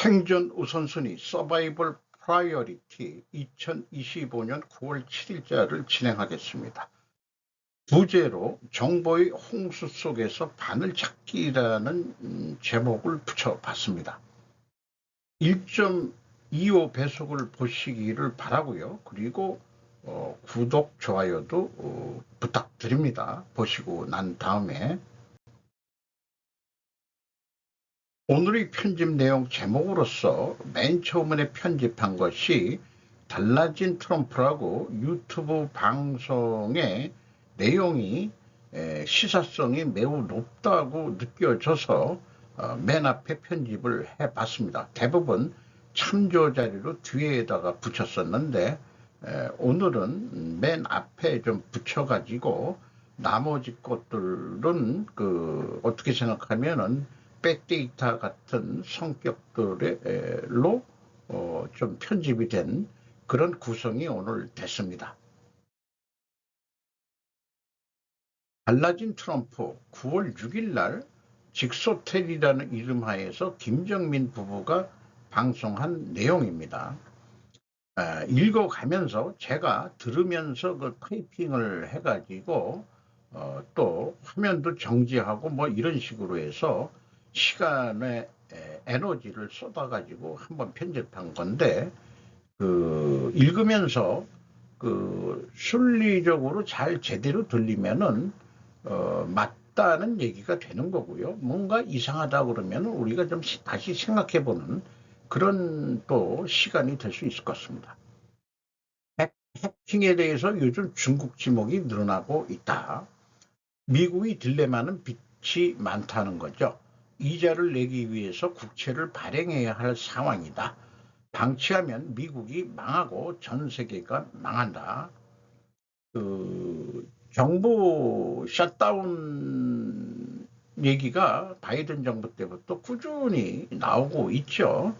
생존 우선순위 서바이벌 프라이어리티 2025년 9월 7일자를 진행하겠습니다. 부제로 정보의 홍수 속에서 바늘 찾기라는 제목을 붙여봤습니다. 1.25 배속을 보시기를 바라고요. 그리고 구독, 좋아요도 부탁드립니다. 보시고 난 다음에 오늘의 편집 내용 제목으로서 맨 처음에 편집한 것이 달라진 트럼프라고 유튜브 방송의 내용이 시사성이 매우 높다고 느껴져서 맨 앞에 편집을 해봤습니다. 대부분 참조 자료로 뒤에다가 붙였었는데 오늘은 맨 앞에 좀 붙여가지고 나머지 것들은 어떻게 생각하면은 백데이터 같은 성격들로 좀 편집이 된 그런 구성이 오늘 됐습니다. 달라진 트럼프 9월 6일 날 직소텔이라는 이름 하에서 김정민 부부가 방송한 내용입니다. 읽어가면서 제가 들으면서 그 타이핑을 해가지고 또 화면도 정지하고 뭐 이런 식으로 해서 시간에 에너지를 쏟아가지고 한번 편집한 건데 읽으면서 순리적으로 잘 제대로 들리면은 맞다는 얘기가 되는 거고요. 뭔가 이상하다 그러면 우리가 좀 다시 생각해보는 그런 또 시간이 될 수 있을 것 같습니다. 해킹에 대해서 요즘 중국 지목이 늘어나고 있다. 미국의 딜레마는 빛이 많다는 거죠. 이자를 내기 위해서 국채를 발행해야 할 상황이다. 방치하면 미국이 망하고 전 세계가 망한다. 정부 셧다운 얘기가 바이든 정부 때부터 꾸준히 나오고 있죠.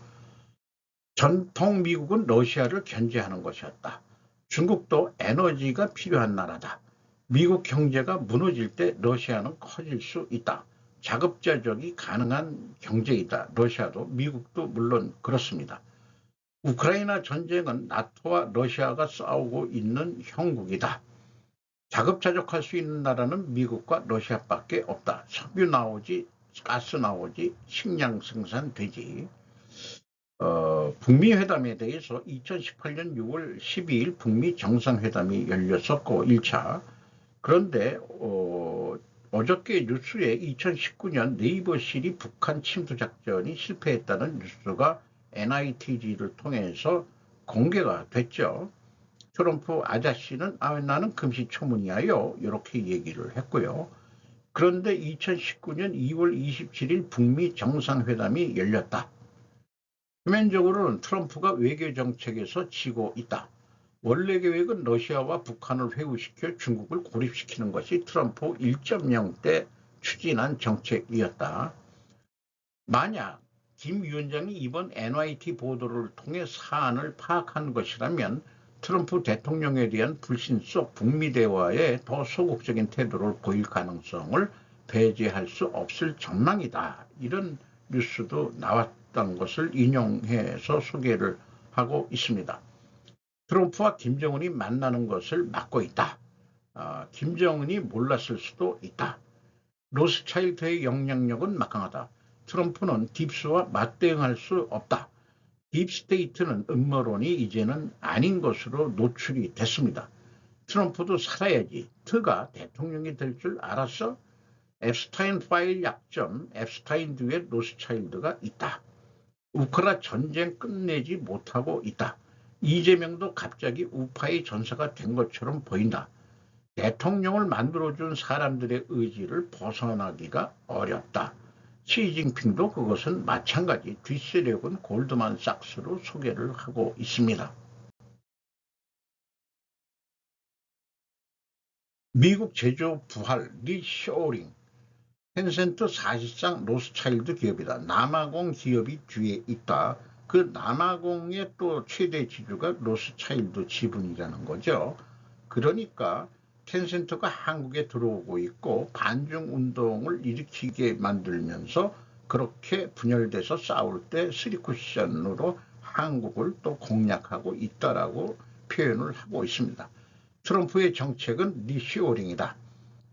전통 미국은 러시아를 견제하는 것이었다. 중국도 에너지가 필요한 나라다. 미국 경제가 무너질 때 러시아는 커질 수 있다. 자급자족이 가능한 경제이다. 러시아도 미국도 물론 그렇습니다. 우크라이나 전쟁은 나토와 러시아가 싸우고 있는 형국이다. 자급자족할 수 있는 나라는 미국과 러시아밖에 없다. 석유 나오지, 가스 나오지, 식량 생산되지. 북미 회담에 대해서 2018년 6월 12일 북미 정상회담이 열렸었고 1차. 그런데 어저께 뉴스에 2019년 네이버실이 북한 침투 작전이 실패했다는 뉴스가 NITG를 통해서 공개가 됐죠. 트럼프 아저씨는 나는 금시초문이야요 이렇게 얘기를 했고요. 그런데 2019년 2월 27일 북미 정상회담이 열렸다. 표면적으로는 트럼프가 외교정책에서 지고 있다. 원래 계획은 러시아와 북한을 회유시켜 중국을 고립시키는 것이 트럼프 1.0 때 추진한 정책이었다. 만약 김 위원장이 이번 NYT 보도를 통해 사안을 파악한 것이라면 트럼프 대통령에 대한 불신 속 북미 대화에 더 소극적인 태도를 보일 가능성을 배제할 수 없을 전망이다. 이런 뉴스도 나왔던 것을 인용해서 소개를 하고 있습니다. 트럼프와 김정은이 만나는 것을 막고 있다. 김정은이 몰랐을 수도 있다. 로스차일드의 영향력은 막강하다. 트럼프는 딥스와 맞대응할 수 없다. 딥스테이트는 음모론이 이제는 아닌 것으로 노출이 됐습니다. 트럼프도 살아야지. 트가 대통령이 될 줄 알았어? 앱스타인 파일 약점, 앱스타인 뒤에 로스차일드가 있다. 우크라 전쟁 끝내지 못하고 있다. 이재명도 갑자기 우파의 전사가 된 것처럼 보인다. 대통령을 만들어준 사람들의 의지를 벗어나기가 어렵다. 시진핑도 그것은 마찬가지. 뒷세력은 골드만삭스로 소개를 하고 있습니다. 미국 제조업 부활, 리쇼어링. 텐센트 사실상 로스차일드 기업이다. 남아공 기업이 뒤에 있다. 그 남아공의 또 최대 지주가 로스차일드 지분이라는 거죠. 그러니까 텐센트가 한국에 들어오고 있고 반중 운동을 일으키게 만들면서 그렇게 분열돼서 싸울 때 쓰리쿠션으로 한국을 또 공략하고 있다라고 표현을 하고 있습니다. 트럼프의 정책은 리쇼어링이다.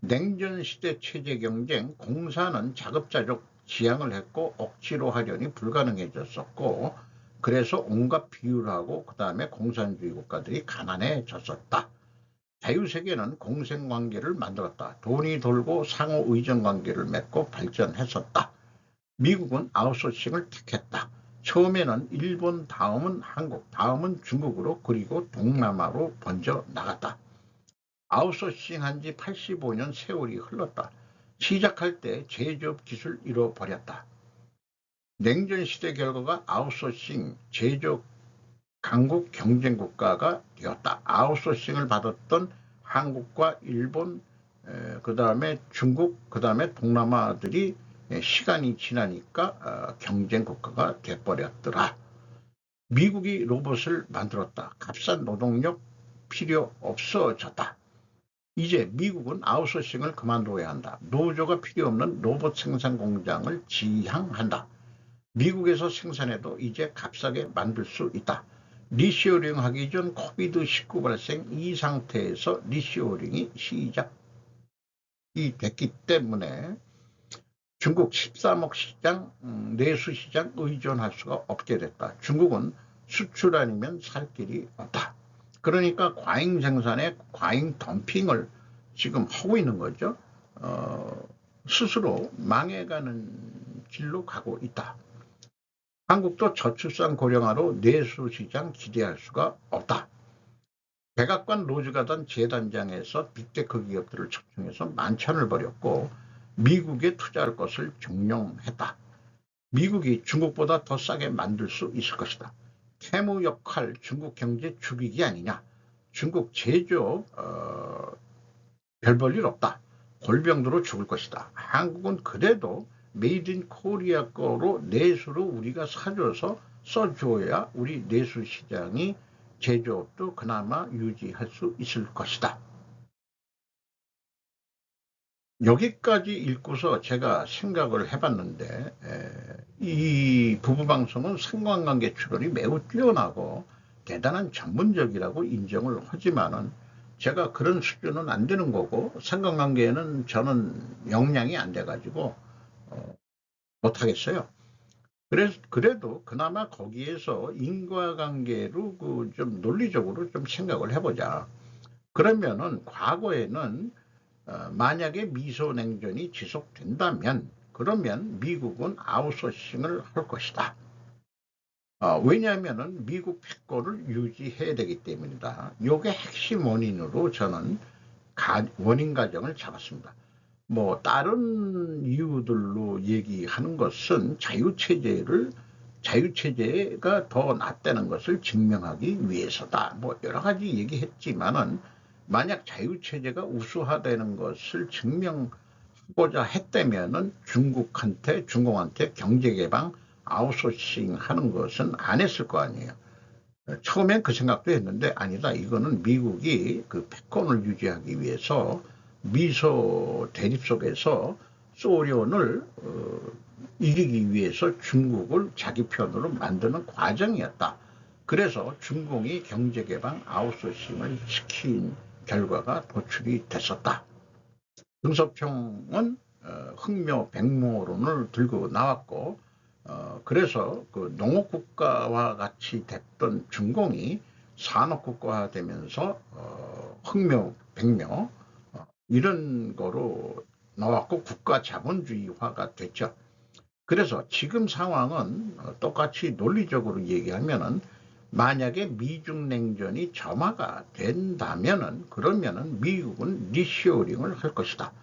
냉전시대 체제 경쟁, 공사는 자급자족 지향을 했고 억지로 하려니 불가능해졌었고, 그래서 온갖 비유를 하고 그 다음에 공산주의 국가들이 가난해졌었다. 자유세계는 공생관계를 만들었다. 돈이 돌고 상호 의존관계를 맺고 발전했었다. 미국은 아웃소싱을 택했다. 처음에는 일본, 다음은 한국, 다음은 중국으로, 그리고 동남아로 번져 나갔다. 아웃소싱 한지 85년 세월이 흘렀다. 시작할 때 제조업 기술 잃어버렸다. 냉전시대 결과가 아웃소싱, 제조업 강국 경쟁국가가 되었다. 아웃소싱을 받았던 한국과 일본, 그 다음에 중국, 그 다음에 동남아들이 시간이 지나니까 경쟁국가가 돼버렸더라. 미국이 로봇을 만들었다. 값싼 노동력 필요 없어졌다. 이제 미국은 아웃소싱을 그만둬야 한다. 노조가 필요 없는 로봇 생산 공장을 지향한다. 미국에서 생산해도 이제 값싸게 만들 수 있다. 리쇼어링 하기 전 코비드-19 발생 이 상태에서 리쇼어링이 시작이 됐기 때문에 중국 13억 시장, 내수 시장 의존할 수가 없게 됐다. 중국은 수출 아니면 살 길이 없다. 그러니까 과잉 생산에 과잉 덤핑을 지금 하고 있는 거죠. 스스로 망해가는 길로 가고 있다. 한국도 저출산 고령화로 내수 시장 기대할 수가 없다. 백악관 로즈가든 재단장에서 빅테크 기업들을 척추해서 만찬을 벌였고 미국에 투자할 것을 종용했다. 미국이 중국보다 더 싸게 만들 수 있을 것이다. 태무 역할 중국 경제 죽이기 아니냐. 중국 제조업 별 볼 일 없다. 골병으로 죽을 것이다. 한국은 그래도 메이드 인 코리아 거로 내수로 우리가 사줘서 써줘야 우리 내수 시장이 제조업도 그나마 유지할 수 있을 것이다. 여기까지 읽고서 제가 생각을 해봤는데 이 부부방송은 상관관계 추론이 매우 뛰어나고 대단한 전문적이라고 인정을 하지만은 제가 그런 수준은 안 되는 거고 상관관계는 저는 역량이 안 돼가지고 못하겠어요. 그래도 그나마 거기에서 인과관계로 좀 논리적으로 좀 생각을 해보자. 그러면은 과거에는 만약에 미소냉전이 지속된다면 그러면 미국은 아웃소싱을 할 것이다. 왜냐하면 미국 패권을 유지해야 되기 때문이다. 이게 핵심 원인으로 저는 원인 가정을 잡았습니다. 뭐 다른 이유들로 얘기하는 것은 자유체제가 더 낫다는 것을 증명하기 위해서다. 뭐 여러 가지 얘기했지만은 만약 자유체제가 우수하다는 것을 증명하고자 했다면은 중공한테 경제개방 아웃소싱 하는 것은 안 했을 거 아니에요. 처음엔 그 생각도 했는데 아니다. 이거는 미국이 그 패권을 유지하기 위해서 미소 대립 속에서 소련을 이기기 위해서 중국을 자기 편으로 만드는 과정이었다. 그래서 중공이 경제개방 아웃소싱을 시킨 결과가 도출이 됐었다. 등소평은 흥묘 백모론을 들고 나왔고 그래서 그 농업국가와 같이 됐던 중공이 산업국가화되면서 흥묘 백묘 이런 거로 나왔고 국가 자본주의화가 됐죠. 그래서 지금 상황은 똑같이 논리적으로 얘기하면은 만약에 미중 냉전이 점화가 된다면은 그러면은 미국은 리쇼어링을 할 것이다.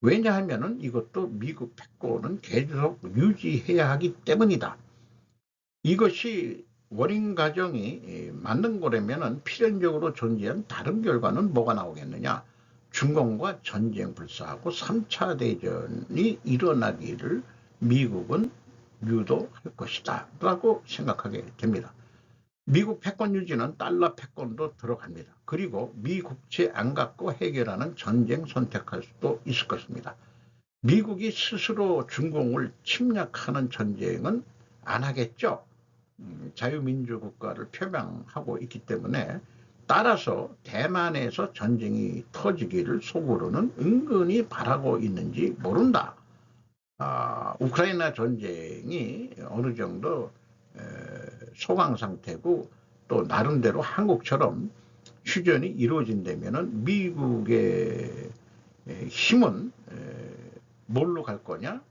왜냐하면은 이것도 미국 패권은 계속 유지해야 하기 때문이다. 이것이 원인 가정이 맞는 거라면은 필연적으로 존재한 다른 결과는 뭐가 나오겠느냐? 중공과 전쟁 불사하고 3차 대전이 일어나기를 미국은 유도할 것이다 라고 생각하게 됩니다. 미국 패권 유지는 달러 패권도 들어갑니다. 그리고 미 국채 안 갖고 해결하는 전쟁 선택할 수도 있을 것입니다. 미국이 스스로 중공을 침략하는 전쟁은 안 하겠죠. 자유민주 국가를 표명하고 있기 때문에, 따라서 대만에서 전쟁이 터지기를 속으로는 은근히 바라고 있는지 모른다. 우크라이나 전쟁이 어느 정도 소강 상태고, 또 나름대로 한국처럼 휴전이 이루어진다면 미국의 힘은 뭘로 갈 거냐?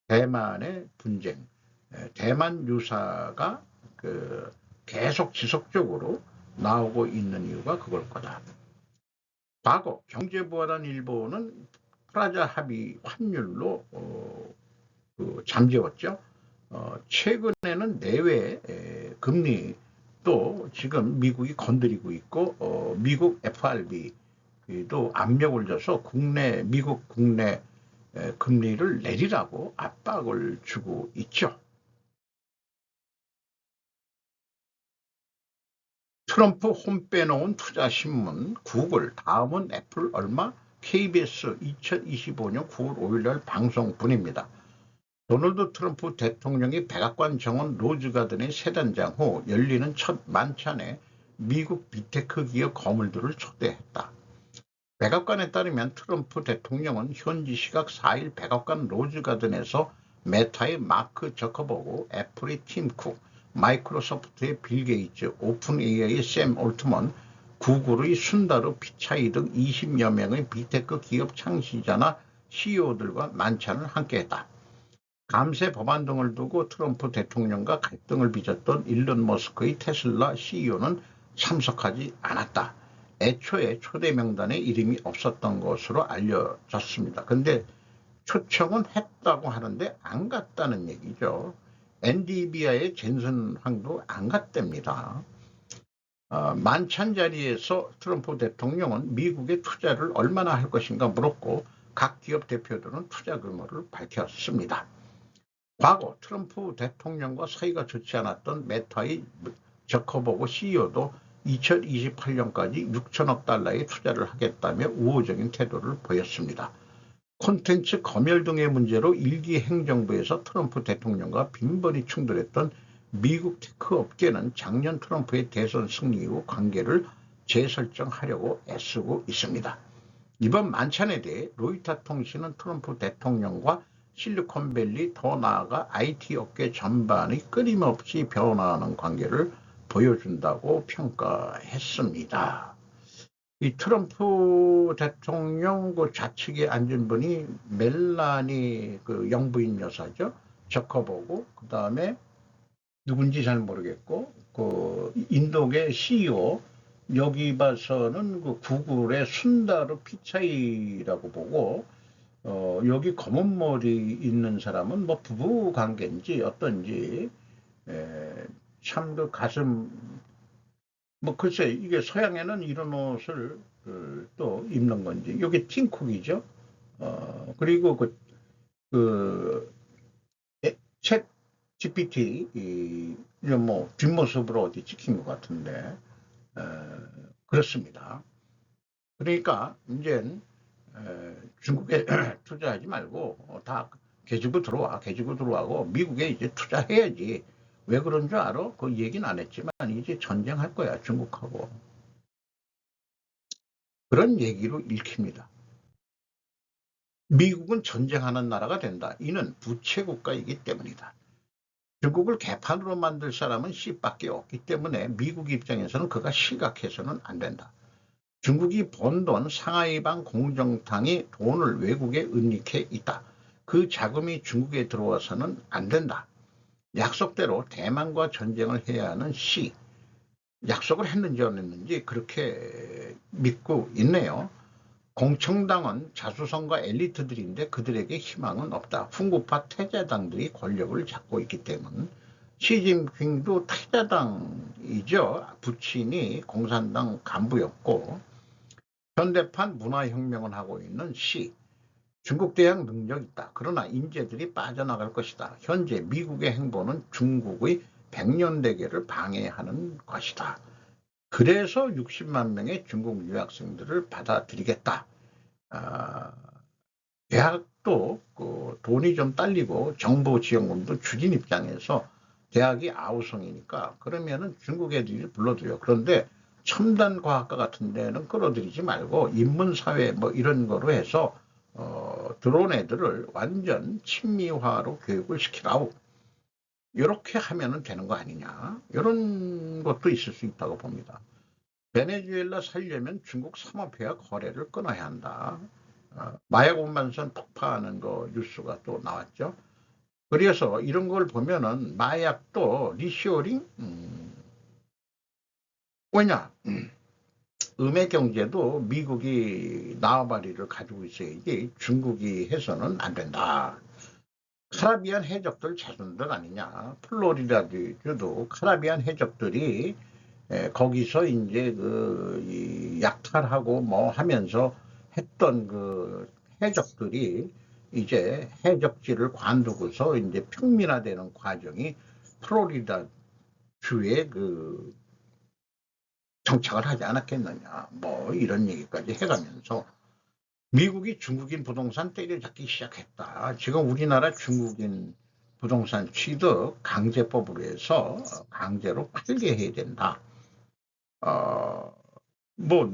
대만의 분쟁, 대만 유사가 계속 지속적으로 나오고 있는 이유가 그걸 거다. 과거 경제부활한 일본은 프라자 합의 환율로 잠재웠죠. 최근에는 내외 금리도 지금 미국이 건드리고 있고, 미국 FRB도 압력을 줘서 미국 국내 금리를 내리라고 압박을 주고 있죠. 트럼프 홈 빼놓은 투자신문, 구글, 다음은 애플 얼마? KBS 2025년 9월 5일날 방송분입니다. 도널드 트럼프 대통령이 백악관 정원 로즈가든의 세단장 후 열리는 첫 만찬에 미국 빅테크 기업 거물들을 초대했다. 백악관에 따르면 트럼프 대통령은 현지 시각 4일 백악관 로즈가든에서 메타의 마크 저커버그, 애플의 팀 쿡, 마이크로소프트의 빌 게이츠, 오픈 AI의 샘 올트먼, 구글의 순다르 피차이 등 20여 명의 빅테크 기업 창시자나 CEO들과 만찬을 함께했다. 감세 법안 등을 두고 트럼프 대통령과 갈등을 빚었던 일론 머스크의 테슬라 CEO는 참석하지 않았다. 애초에 초대 명단에 이름이 없었던 것으로 알려졌습니다. 근데 초청은 했다고 하는데 안 갔다는 얘기죠. 엔디비아의 젠슨 황도 안 갔답니다. 만찬 자리에서 트럼프 대통령은 미국의 투자를 얼마나 할 것인가 물었고, 각 기업 대표들은 투자 규모를 밝혔습니다. 과거 트럼프 대통령과 사이가 좋지 않았던 메타의 저커버그 CEO도 2028년까지 6천억 달러의 투자를 하겠다며 우호적인 태도를 보였습니다. 콘텐츠 검열 등의 문제로 일기 행정부에서 트럼프 대통령과 빈번히 충돌했던 미국 테크 업계는 작년 트럼프의 대선 승리 후 관계를 재설정하려고 애쓰고 있습니다. 이번 만찬에 대해 로이터 통신은 트럼프 대통령과 실리콘밸리, 더 나아가 IT 업계 전반이 끊임없이 변화하는 관계를 보여준다고 평가했습니다. 이 트럼프 대통령 좌측에 앉은 분이 멜라니 영부인 여사죠. 저커버그, 그 다음에 누군지 잘 모르겠고, 인도계 CEO, 여기 봐서는 구글의 순다르 피차이라고 보고, 여기 검은 머리 있는 사람은 뭐 부부 관계인지 어떤지, 참 가슴, 뭐 글쎄 이게 서양에는 이런 옷을 또 입는 건지. 여기 팀쿡이죠. 그리고 챗 GPT 뭐 뒷모습으로 어디 찍힌 것 같은데, 그렇습니다. 그러니까 이제 중국에 투자하지 말고 다 개주고 들어와고 미국에 이제 투자해야지. 왜 그런 줄 알아? 그 얘기는 안 했지만 이제 전쟁할 거야, 중국하고. 그런 얘기로 읽힙니다. 미국은 전쟁하는 나라가 된다. 이는 부채 국가이기 때문이다. 중국을 개판으로 만들 사람은 씨밖에 없기 때문에 미국 입장에서는 그가 실각해서는 안 된다. 중국이 번 돈 상하이방 공정탕이 돈을 외국에 은닉해 있다. 그 자금이 중국에 들어와서는 안 된다. 약속대로 대만과 전쟁을 해야 하는 시, 약속을 했는지 안 했는지 그렇게 믿고 있네요. 공청당은 자수성가 엘리트들인데 그들에게 희망은 없다. 훈구파 태자당들이 권력을 잡고 있기 때문. 시진핑도 태자당이죠. 부친이 공산당 간부였고, 현대판 문화혁명을 하고 있는 시, 중국 대항 능력 있다. 그러나 인재들이 빠져나갈 것이다. 현재 미국의 행보는 중국의 백년대계를 방해하는 것이다. 그래서 60만 명의 중국 유학생들을 받아들이겠다. 대학도 그 돈이 좀 딸리고 정부 지원금도 줄인 입장에서 대학이 아우성이니까 그러면은 중국 애들이 불러들여. 그런데 첨단 과학과 같은 데는 끌어들이지 말고 인문사회 뭐 이런 거로 해서 들어온 애들을 완전 친미화로 교육을 시키라고. 이렇게 하면은 되는 거 아니냐. 이런 것도 있을 수 있다고 봅니다. 베네수엘라 살려면 중국 산업회와 거래를 끊어야 한다. 마약 운반선 폭파하는 거 뉴스가 또 나왔죠. 그래서 이런 걸 보면은 마약도 리쇼링, 왜냐? 음의 경제도 미국이 나와바리를 가지고 있어야지 중국이 해서는 안 된다. 카라비안 해적들 자손들 아니냐. 플로리다주도 카라비안 해적들이 거기서 이제 그 약탈하고 뭐 하면서 했던 그 해적들이 이제 해적지를 관두고서 이제 평민화되는 과정이 플로리다 주에 그 정착을 하지 않았겠느냐. 뭐 이런 얘기까지 해가면서 미국이 중국인 부동산 때려잡기 시작했다. 지금 우리나라 중국인 부동산 취득 강제법으로 해서 강제로 팔게 해야 된다. 뭐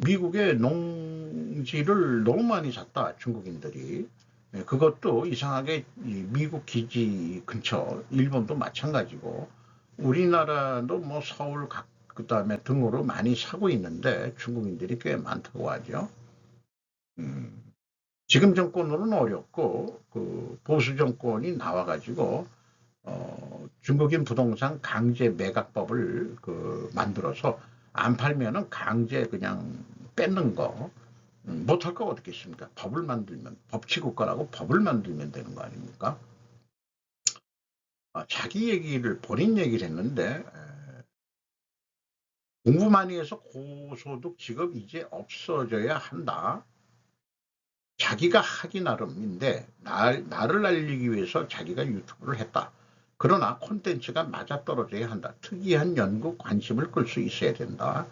미국의 농지를 너무 많이 샀다 중국인들이. 그것도 이상하게 미국 기지 근처, 일본도 마찬가지고 우리나라도 뭐 서울 그다음에 등으로 많이 사고 있는데 중국인들이 꽤 많다고 하죠. 지금 정권으로는 어렵고 그 보수 정권이 나와가지고 중국인 부동산 강제 매각법을 그 만들어서 안 팔면은 강제 그냥 뺏는 거. 못할 거 어떻게 있습니까? 법을 만들면 법치국가라고 법을 만들면 되는 거 아닙니까? 자기 얘기를 본인 얘기를 했는데 공부 많이 해서 고소득 직업 이제 없어져야 한다. 자기가 하기 나름인데 나를 알리기 위해서 자기가 유튜브를 했다. 그러나 콘텐츠가 맞아떨어져야 한다. 특이한 연구 관심을 끌 수 있어야 된다.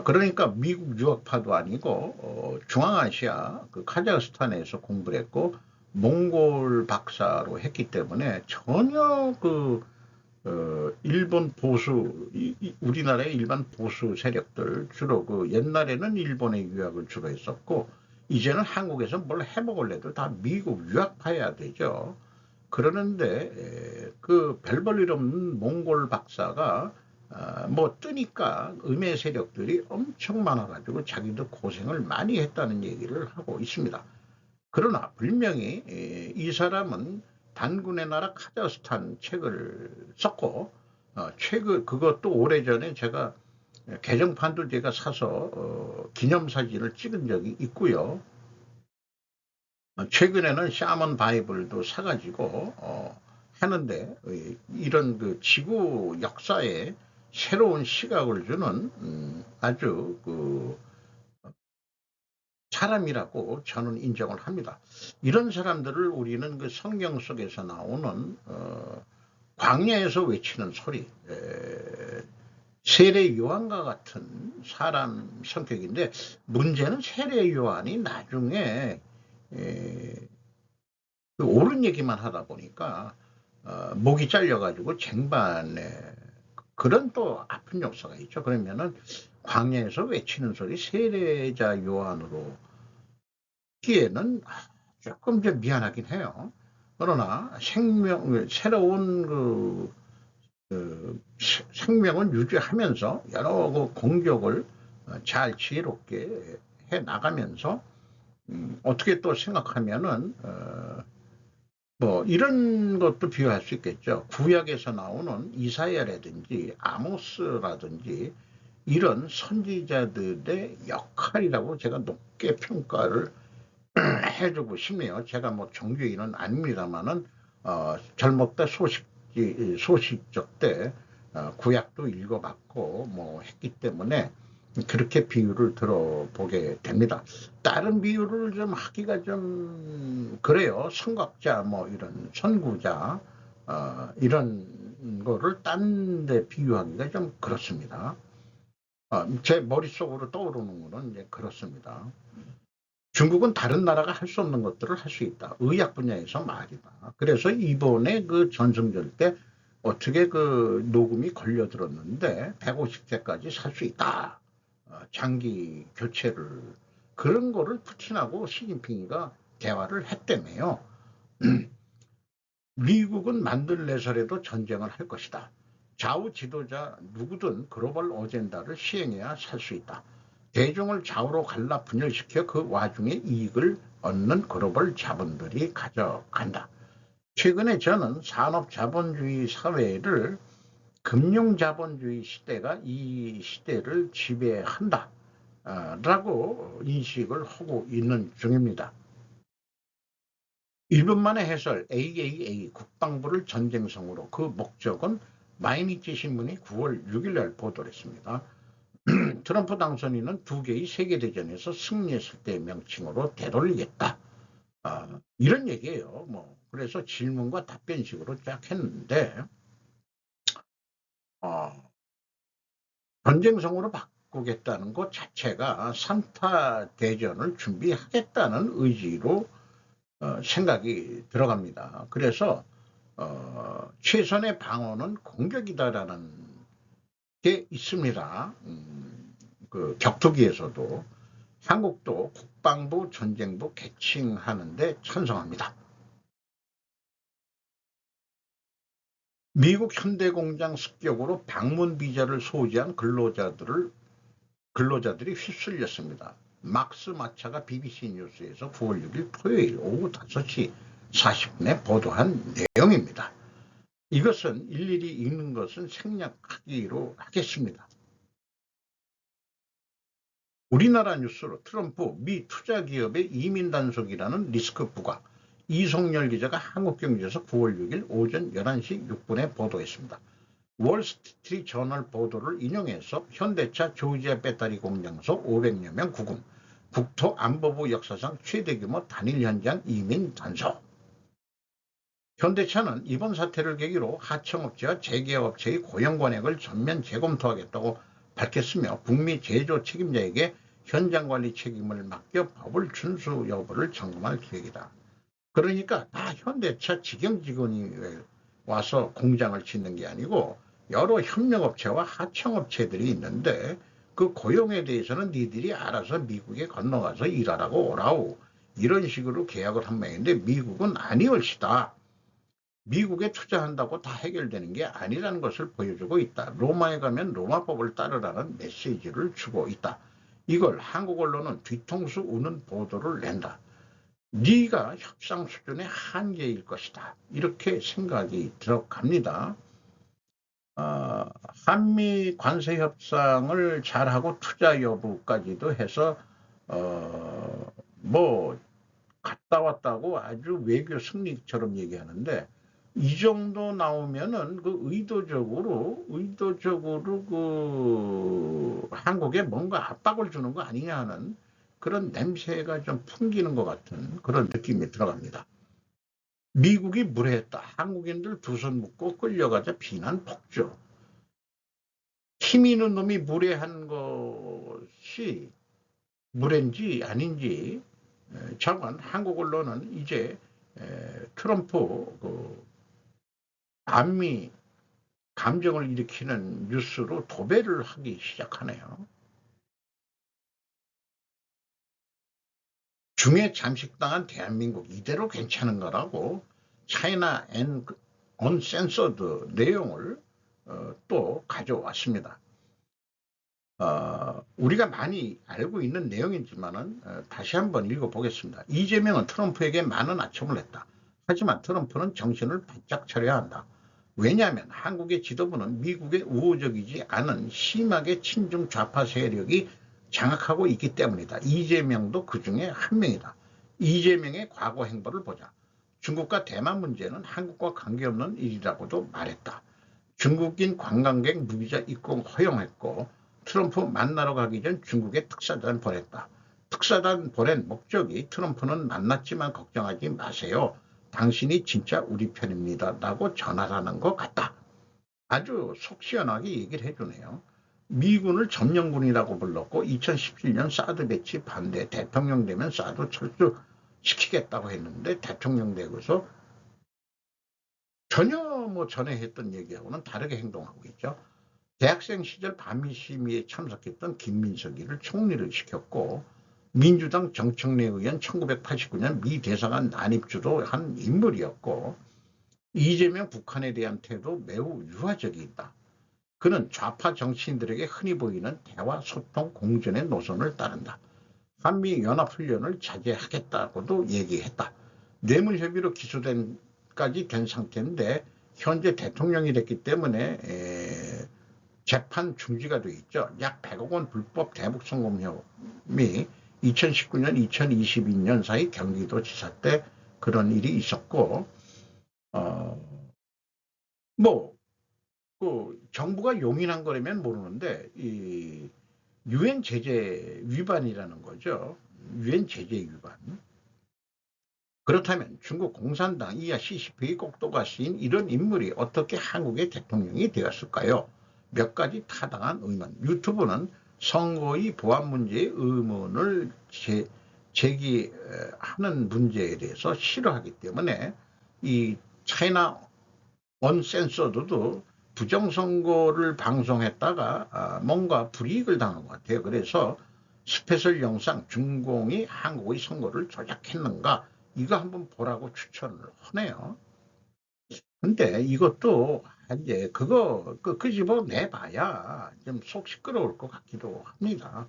그러니까 미국 유학파도 아니고 중앙아시아 그 카자흐스탄에서 공부를 했고 몽골 박사로 했기 때문에 전혀 그 일본 보수 우리나라의 일반 보수 세력들 주로 그 옛날에는 일본의 유학을 주로 했었고 이제는 한국에서 뭘 해먹을래도 다 미국 유학파야 되죠. 그러는데 그 별 볼 일 없는 몽골 박사가 뭐 뜨니까 음의 세력들이 엄청 많아가지고 자기도 고생을 많이 했다는 얘기를 하고 있습니다. 그러나 분명히 이 사람은 단군의 나라 카자흐스탄 책을 썼고 책을 그것도 오래전에 제가 개정판도 제가 사서 기념사진을 찍은 적이 있고요. 최근에는 샤먼 바이블도 사가지고 하는데 이런 그 지구 역사에 새로운 시각을 주는 아주 그 사람이라고 저는 인정을 합니다. 이런 사람들을 우리는 그 성경 속에서 나오는 광야에서 외치는 소리, 세례 요한과 같은 사람 성격인데 문제는 세례 요한이 나중에 그 옳은 얘기만 하다 보니까 목이 잘려가지고 쟁반에 그런 또 아픈 역사가 있죠. 그러면은 광야에서 외치는 소리 세례자 요한으로 기에는 조금 좀 미안하긴 해요. 그러나 새로운 그 생명을 유지하면서 여러 그 공격을 잘 지혜롭게 해 나가면서 어떻게 또 생각하면은 뭐 이런 것도 비유할 수 있겠죠. 구약에서 나오는 이사야라든지 아모스라든지 이런 선지자들의 역할이라고 제가 높게 평가를 해주고 싶네요. 제가 뭐 종교인은 아닙니다만은 젊을 때 소식적 때 구약도 읽어봤고 뭐 했기 때문에 그렇게 비유를 들어보게 됩니다. 다른 비유를 좀 하기가 좀 그래요. 선각자 뭐 이런 선구자 이런 거를 딴 데 비유하기가 좀 그렇습니다. 제 머릿속으로 떠오르는 거는 이제 그렇습니다. 중국은 다른 나라가 할 수 없는 것들을 할 수 있다. 의학 분야에서 말이다. 그래서 이번에 그 전승절 때 어떻게 그 녹음이 걸려들었는데 150세까지 살 수 있다. 장기 교체를 그런 거를 푸틴하고 시진핑이가 대화를 했다며요. 미국은 만들래서라도 전쟁을 할 것이다. 좌우 지도자 누구든 글로벌 어젠다를 시행해야 살 수 있다. 대중을 좌우로 갈라 분열시켜 그 와중에 이익을 얻는 글로벌 자본들이 가져간다. 최근에 저는 산업자본주의 사회를 금융자본주의 시대가 이 시대를 지배한다 라고 인식을 하고 있는 중입니다. 1분 만에 해설 AAA 국방부를 전쟁성으로 그 목적은 마이니치 신문이 9월 6일 날 보도를 했습니다. 트럼프 당선인은 두 개의 세계대전에서 승리했을 때의 명칭으로 되돌리겠다. 이런 얘기예요. 그래서 질문과 답변식으로 쫙 했는데 전쟁성으로 바꾸겠다는 것 자체가 3타 대전을 준비하겠다는 의지로 생각이 들어갑니다. 그래서 최선의 방어는 공격이다라는 게 있습니다. 그 격투기에서도 한국도 국방부 전쟁부 개칭하는데 찬성합니다. 미국 현대공장 습격으로 방문 비자를 소지한 근로자들이 휩쓸렸습니다. 막스 마차가 BBC 뉴스에서 9월 6일 토요일 오후 5시 40분에 보도한 내용입니다. 이것은 일일이 읽는 것은 생략하기로 하겠습니다. 우리나라 뉴스로 트럼프 미 투자기업의 이민 단속이라는 리스크 부과. 이송열 기자가 한국경제에서 9월 6일 오전 11시 6분에 보도했습니다. 월스트리트 저널 보도를 인용해서 현대차 조지아 배터리 공장소 500여 명 구금, 국토안보부 역사상 최대 규모 단일 현장 이민 단속. 현대차는 이번 사태를 계기로 하청업체와 재계업체의 고용관액을 전면 재검토하겠다고 밝혔으며 북미 제조 책임자에게 현장관리 책임을 맡겨 법을 준수 여부를 점검할 계획이다. 그러니까 다 현대차 직영 직원이 와서 공장을 짓는 게 아니고 여러 협력업체와 하청업체들이 있는데 그 고용에 대해서는 니들이 알아서 미국에 건너가서 일하라고 오라우 이런 식으로 계약을 한 모양인데 미국은 아니올시다. 미국에 투자한다고 다 해결되는 게 아니라는 것을 보여주고 있다. 로마에 가면 로마법을 따르라는 메시지를 주고 있다. 이걸 한국 언론은 뒤통수 우는 보도를 낸다. 네가 협상 수준의 한계일 것이다. 이렇게 생각이 들어갑니다. 한미 관세 협상을 잘하고 투자 여부까지도 해서 갔다 왔다고 아주 외교 승리처럼 얘기하는데 이 정도 나오면은 그 의도적으로 그 한국에 뭔가 압박을 주는 거 아니냐 하는 그런 냄새가 좀 풍기는 것 같은 그런 느낌이 들어갑니다. 미국이 무례했다. 한국인들 두 손 묶고 끌려가자 비난 폭주. 힘 있는 놈이 무례한 것이 무례인지 아닌지 자관 한국 언론은 이제 트럼프 그 반미 감정을 일으키는 뉴스로 도배를 하기 시작하네요. 중에 잠식당한 대한민국 이대로 괜찮은 거라고 차이나 앤 언센서드 내용을 또 가져왔습니다. 우리가 많이 알고 있는 내용이지만은 다시 한번 읽어보겠습니다. 이재명은 트럼프에게 많은 아첨을 했다. 하지만 트럼프는 정신을 바짝 차려야 한다. 왜냐하면 한국의 지도부는 미국의 우호적이지 않은 심하게 친중 좌파 세력이 장악하고 있기 때문이다. 이재명도 그 중에 한 명이다. 이재명의 과거 행보를 보자. 중국과 대만 문제는 한국과 관계없는 일이라고도 말했다. 중국인 관광객 무비자 입국 허용했고 트럼프 만나러 가기 전 중국에 특사단 보냈다. 특사단 보낸 목적이 트럼프는 만났지만 걱정하지 마세요. 당신이 진짜 우리 편입니다. 라고 전화하는 것 같다. 아주 속 시원하게 얘기를 해주네요. 미군을 점령군이라고 불렀고 2017년 사드 배치 반대, 대통령 되면 사드 철수시키겠다고 했는데 대통령 되고서 전혀 뭐 전에 했던 얘기하고는 다르게 행동하고 있죠. 대학생 시절 반미심의에 참석했던 김민석이를 총리를 시켰고 민주당 정청래 의원 1989년 미 대사관 난입주도 한 인물이었고 이재명 북한에 대한 태도 매우 유화적이다. 그는 좌파 정치인들에게 흔히 보이는 대화, 소통, 공존의 노선을 따른다. 한미연합훈련을 자제하겠다고도 얘기했다. 뇌물협의로 기소된까지 된 상태인데 현재 대통령이 됐기 때문에 재판 중지가 돼 있죠. 약 100억 원 불법 대북 송금 혐의 2019년, 2022년 사이 경기도지사 때 그런 일이 있었고 뭐 정부가 용인한 거라면 모르는데 이 유엔 제재 위반이라는 거죠. 유엔 제재 위반. 그렇다면 중국 공산당 이하 CCP의 꼭도가 쓰인 이런 인물이 어떻게 한국의 대통령이 되었을까요? 몇 가지 타당한 의문. 유튜브는 선거의 보안 문제의 의문을 제기하는 문제에 대해서 싫어하기 때문에 이 차이나 언센서드도 부정선거를 방송했다가 뭔가 불이익을 당한 것 같아요. 그래서 스페셜 영상 중공이 한국의 선거를 조작했는가 이거 한번 보라고 추천을 하네요. 근데 이것도 이제 그거 끄집어 내봐야 좀 속 시끄러울 것 같기도 합니다.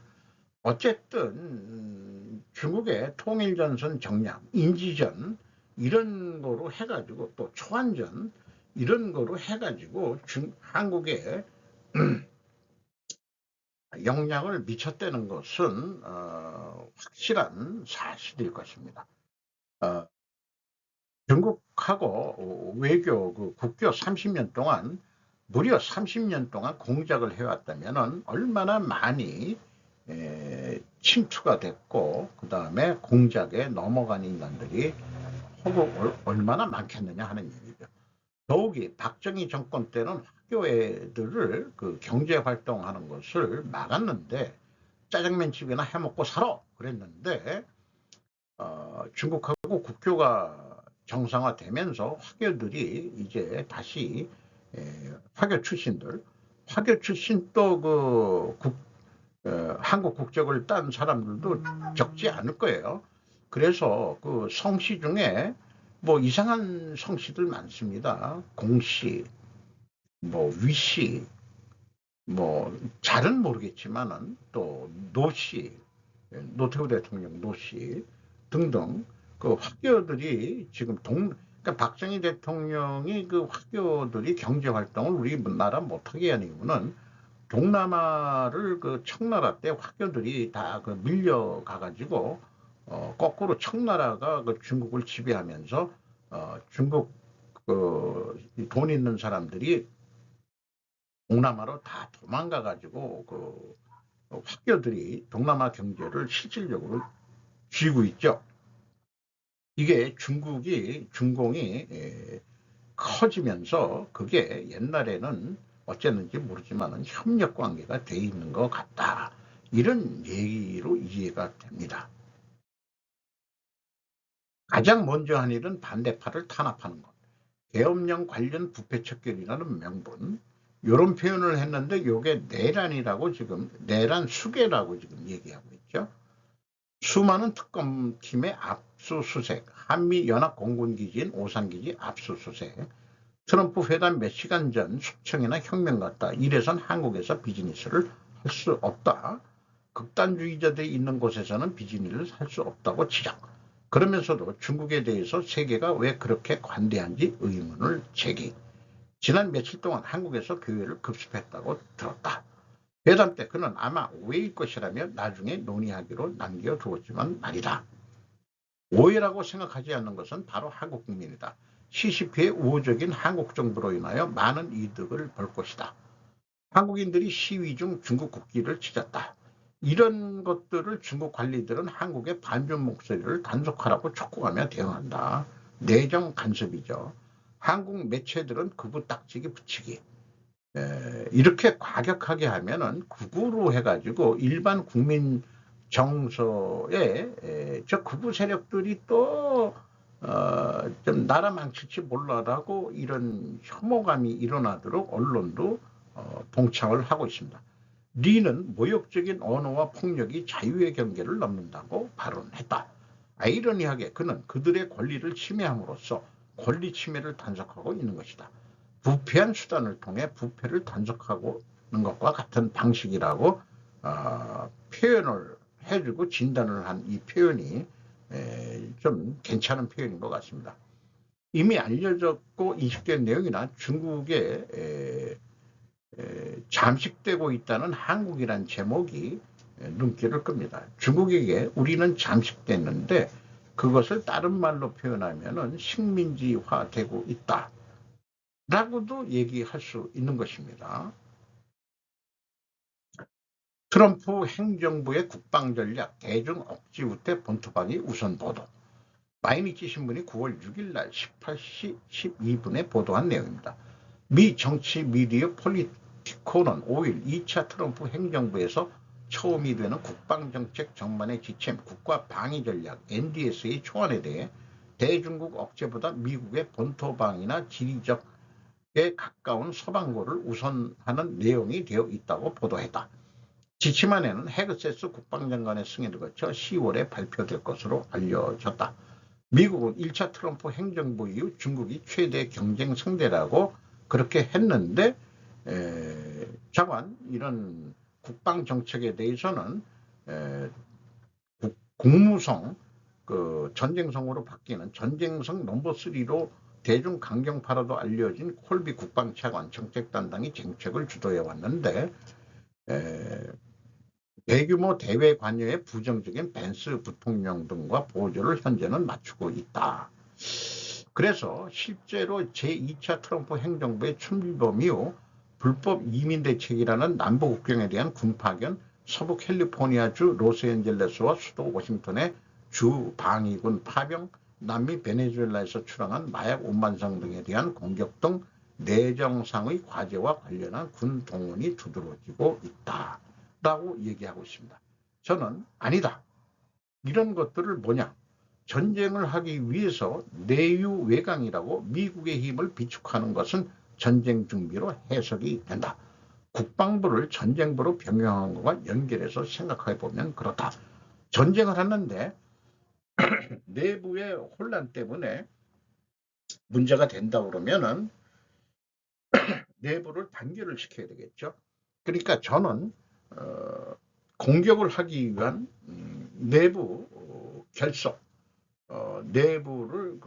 어쨌든 중국의 통일전선 정량, 인지전 이런 거로 해가지고 또 초안전 이런 거로 해가지고 한국에 영향을 미쳤다는 것은 확실한 사실일 것입니다. 중국하고 외교 국교 30년 동안 무려 30년 동안 공작을 해왔다면 얼마나 많이 침투가 됐고 그 다음에 공작에 넘어간 인간들이 얼마나 많겠느냐 하는 얘기죠. 더욱이 박정희 정권 때는 학교애들을 경제활동하는 것을 막았는데 짜장면집이나 해먹고 살아 그랬는데 중국하고 국교가 정상화되면서 화교들이 이제 다시 화교 출신들 또 한국 국적을 딴 사람들도 적지 않을 거예요. 그래서 그 성씨 중에 뭐 이상한 성씨들 많습니다. 공씨, 뭐 위씨, 뭐 잘은 모르겠지만은 또 노씨, 노태우 대통령 노씨 등등 그 화교들이 지금 그러니까 박정희 대통령이 그 화교들이 경제 활동을 우리나라 못하게 한 이유는 동남아를 그 청나라 때 화교들이 다 그 밀려가가지고 거꾸로 청나라가 그 중국을 지배하면서 중국 돈 있는 사람들이 동남아로 다 도망가가지고 화교들이 동남아 경제를 실질적으로 쥐고 있죠. 이게 중공이 커지면서 그게 옛날에는 어쨌는지 모르지만 협력 관계가 돼 있는 것 같다. 이런 얘기로 이해가 됩니다. 가장 먼저 한 일은 반대파를 탄압하는 것. 계엄령 관련 부패 척결이라는 명분. 이런 표현을 했는데 이게 내란이라고 지금 내란 수계라고 지금 얘기하고 있죠. 수많은 특검팀의 압수수색, 한미연합공군기지인 오산기지 압수수색, 트럼프 회담 몇 시간 전 숙청이나 혁명 같다. 이래선 한국에서 비즈니스를 할 수 없다. 극단주의자들이 있는 곳에서는 비즈니스를 할 수 없다고 지적. 그러면서도 중국에 대해서 세계가 왜 그렇게 관대한지 의문을 제기. 지난 며칠 동안 한국에서 교회를 급습했다고 들었다. 회담 때 그는 아마 오해일 것이라며 나중에 논의하기로 남겨두었지만 말이다. 오해라고 생각하지 않는 것은 바로 한국 국민이다. CCP의 우호적인 한국 정부로 인하여 많은 이득을 볼 것이다. 한국인들이 시위 중 중국 국기를 찢었다. 이런 것들을 중국 관리들은 한국의 반전 목소리를 단속하라고 촉구하며 대응한다. 내정 간섭이죠. 한국 매체들은 극우 딱지기 붙이기. 이렇게 과격하게 하면은 극우로 해가지고 일반 국민 정서에 저 극우 세력들이 또 좀 나라 망칠지 몰라라고 이런 혐오감이 일어나도록 언론도 동참을 하고 있습니다. 리는 모욕적인 언어와 폭력이 자유의 경계를 넘는다고 발언했다. 아이러니하게 그는 그들의 권리를 침해함으로써 권리 침해를 단속하고 있는 것이다. 부패한 수단을 통해 부패를 단속하고 있는 것과 같은 방식이라고 표현을 해주고 진단을 한 이 표현이 좀 괜찮은 표현인 것 같습니다. 이미 알려졌고 인식된 내용이나 중국에 잠식되고 있다는 한국이란 제목이 눈길을 끕니다. 중국에게 우리는 잠식됐는데 그것을 다른 말로 표현하면 식민지화되고 있다 라고도 얘기할 수 있는 것입니다. 트럼프 행정부의 국방전략 대중 억지 우태 본토방위 우선 보도. 마이니치 신문이 9월 6일 날 18시 12분에 보도한 내용입니다. 미 정치 미디어 폴리티코는 5일 2차 트럼프 행정부에서 처음이 되는 국방정책 전반의 지침 국가방위전략 NDS의 초안에 대해 대중국 억제보다 미국의 본토방위나 지리적에 가까운 서방고를 우선하는 내용이 되어 있다고 보도했다. 지침안에는 헤그세스 국방장관의 승인을 거쳐 10월에 발표될 것으로 알려졌다. 미국은 1차 트럼프 행정부 이후 중국이 최대 경쟁 상대라고 그렇게 했는데 자관 이런 국방 정책에 대해서는 국무성 그 전쟁성으로 바뀌는 전쟁성 넘버 3로 대중 강경파로도 알려진 콜비 국방차관 정책단장이 정책을 주도해 왔는데 대규모 대외 관여에 부정적인 벤스 부통령 등과 보조를 현재는 맞추고 있다. 그래서 실제로 제2차 트럼프 행정부의 출범 이후 불법 이민 대책이라는 남부 국경에 대한 군 파견, 서부 캘리포니아주 로스앤젤레스와 수도 워싱턴의 주 방위군 파병, 남미 베네수엘라에서 출항한 마약 운반상 등에 대한 공격 등 내정상의 과제와 관련한 군 동원이 두드러지고 있다. 라고 얘기하고 있습니다. 저는 아니다. 이런 것들을 뭐냐? 전쟁을 하기 위해서 내유외강이라고 미국의 힘을 비축하는 것은 전쟁 준비로 해석이 된다. 국방부를 전쟁부로 변경한 것과 연결해서 생각해 보면 그렇다. 전쟁을 하는데 내부의 혼란 때문에 문제가 된다 그러면은 내부를 단결을 시켜야 되겠죠. 그러니까 저는 공격을 하기 위한 내부 결속, 내부를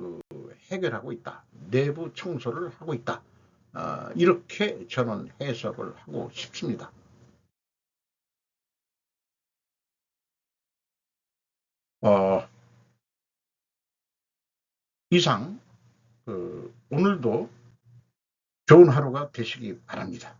해결하고 있다. 내부 청소를 하고 있다. 이렇게 저는 해석을 하고 싶습니다. 이상 오늘도 좋은 하루가 되시기 바랍니다.